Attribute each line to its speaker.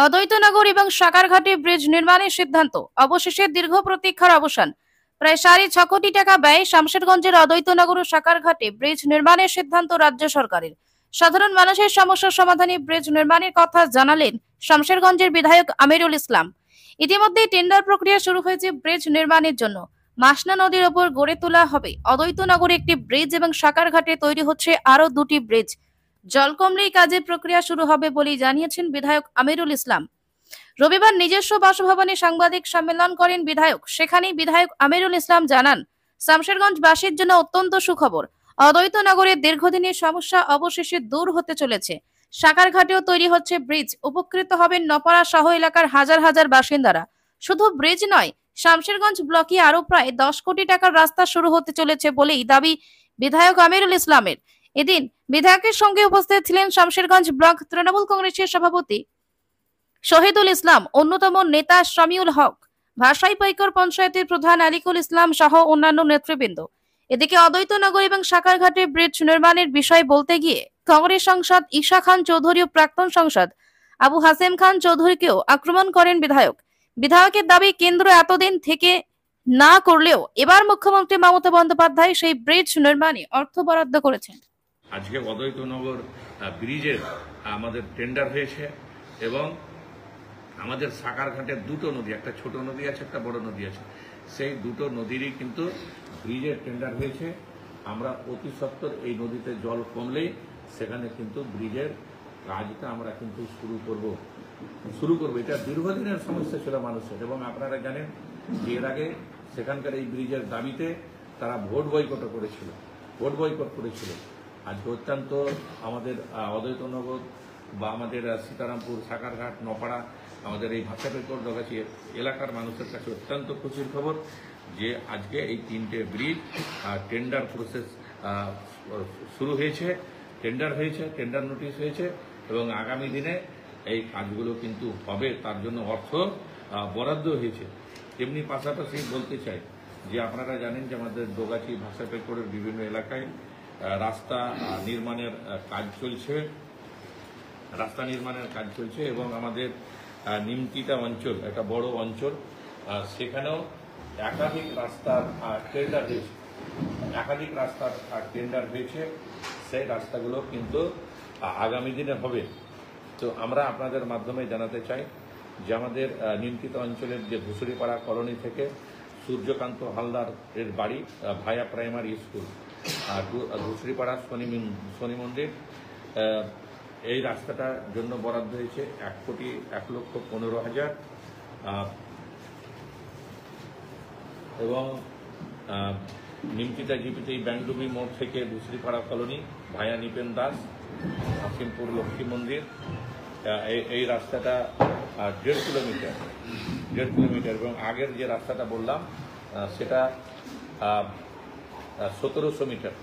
Speaker 1: অদ্বৈতনগর এবং সাকারঘাটে ব্রিজ নির্মাণের সিদ্ধান্ত, অবশেষে দীর্ঘ প্রতীক্ষার অবসান। প্রায় 6.5 কোটি টাকা ব্যয়ে শামশেরগঞ্জের অদ্বৈতনগর ও সাকারঘাটে ব্রিজ নির্মাণের সিদ্ধান্ত রাজ্য সরকারের। সাধারণ মানুষের সমস্যার সমাধানে ব্রিজ নির্মাণের কথা জানালেন শামশেরগঞ্জের বিধায়ক আমিরুল ইসলাম। ইতিমধ্যে টেন্ডার প্রক্রিয়া শুরু হয়েছে ব্রিজ নির্মাণের জন্য। মাসনা নদীর ওপর গড়ে তোলা হবে অদ্বৈতনগরে একটি ব্রিজ এবং সাকারঘাটে তৈরি হচ্ছে আরো 2টি ব্রিজ। জল কমলেই কাজের প্রক্রিয়া শুরু হবে বলেই জানিয়েছেন বিধায়ক আমিরুল ইসলাম। রবিবার নিজস্ব বাসভবনে সাংবাদিক সম্মেলন করেন বিধায়ক। সেখানেই বিধায়ক আমিরুল ইসলাম জানান, শামশেরগঞ্জবাসীর জন্য অত্যন্ত সুখবর। অদ্বৈতনগরের দীর্ঘদিনের সমস্যা অবশেষে দূর হতে চলেছে। সাকারঘাটেও তৈরি হচ্ছে ব্রিজ। উপকৃত হবেন নপাড়া সহ এলাকার হাজার হাজার বাসিন্দারা। শুধু ব্রিজ নয়, শামশেরগঞ্জ ব্লকে আরো প্রায় 10 কোটি টাকার রাস্তা শুরু হতে চলেছে বলেই দাবি বিধায়ক আমিরুল ইসলামের। এদিন বিধায়কের সঙ্গে উপস্থিত ছিলেন শামশেরগঞ্জ ব্লক তৃণমূল কংগ্রেসের সভাপতি শহীদুল ইসলাম, অন্যতম নেতা শামিউল হক, ভাষাই পাইকর পঞ্চায়েতের প্রধান আলিকুল ইসলাম সহ অন্যান্য নেতৃবৃন্দ। এদিকে অদ্বৈতনগর এবং সাকারঘাটে ব্রিজ নির্মাণের বিষয় বলতে গিয়ে কংগ্রেস সাংসদ ঈশা খান চৌধুরী ও প্রাক্তন সাংসদ আবু হাসেম খান চৌধুরীকেও আক্রমণ করেন বিধায়ক। বিধায়কের দাবি, কেন্দ্র এতদিন থেকে না করলেও এবার মুখ্যমন্ত্রী মমতা বন্দ্যোপাধ্যায় সেই ব্রিজ নির্মাণে অর্থ বরাদ্দ করেছেন।
Speaker 2: আজকে অদ্বৈতনগর ব্রিজের আমাদের টেন্ডার হয়েছে এবং আমাদের সাকারঘাটের দুটো নদী, একটা ছোট নদী আছে, একটা বড় নদী আছে, সেই দুটো নদীরই কিন্তু ব্রিজের টেন্ডার হয়েছে। আমরা অতি সত্বর এই নদীতে জল কমলেই সেখানে কিন্তু ব্রিজের কাজটা আমরা কিন্তু শুরু করব। এটা দীর্ঘদিনের সমস্যা ছিল মানুষের, এবং আপনারা জানেন যে এর আগে সেখানকার এই ব্রিজের দাবিতে তারা ভোট বয়কট করেছিল। আজকে অত্যন্ত আমাদের অদ্বৈতনগর বা আমাদের সীতারামপুর, সাকারঘাট, নপাড়া, আমাদের এই ভাষাপেকর দগাছি এলাকার মানুষের কাছে অত্যন্ত খুশির খবর যে আজকে এই 3টে ব্রিজ টেন্ডার প্রসেস শুরু হয়েছে, টেন্ডার নোটিশ হয়েছে, এবং আগামী দিনে এই কাজগুলো কিন্তু হবে, তার জন্য অর্থ বরাদ্দ হয়েছে। তেমনি পাশাপাশি বলতে চাই যে আপনারা জানেন যে আমাদের দোগাছি ভাষাপেকরের বিভিন্ন এলাকায় রাস্তা নির্মাণের কাজ চলছে, এবং আমাদের নিমতিতা অঞ্চল একটা বড় অঞ্চল, সেখানেও একাধিক রাস্তার টেন্ডার হয়েছে। সেই রাস্তাগুলো কিন্তু আগামী দিনে হবে। তো আমরা আপনাদের মাধ্যমে জানাতে চাই যে আমাদের নিমতিতা অঞ্চলের যে ঘুষুরিপাড়া কলোনি থেকে সূর্যকান্ত হালদার এর বাড়ি ভায়া প্রাইমারি স্কুল, ঘুষুরিপাড়া শনি মন্দির, এই রাস্তাটার জন্য বরাদ্দ হয়েছে 1,15,00,000, এবং নিমতিতা জিপিতে ব্যাংডুবি মোড় থেকে ঘুষুরিপাড়া কলোনি ভায়া নিপেন দাস, হাসিমপুর লক্ষ্মী মন্দির, এই রাস্তাটা 1.5 কিলোমিটার, এবং আগের যে রাস্তাটা বললাম সেটা 1700 মিটার।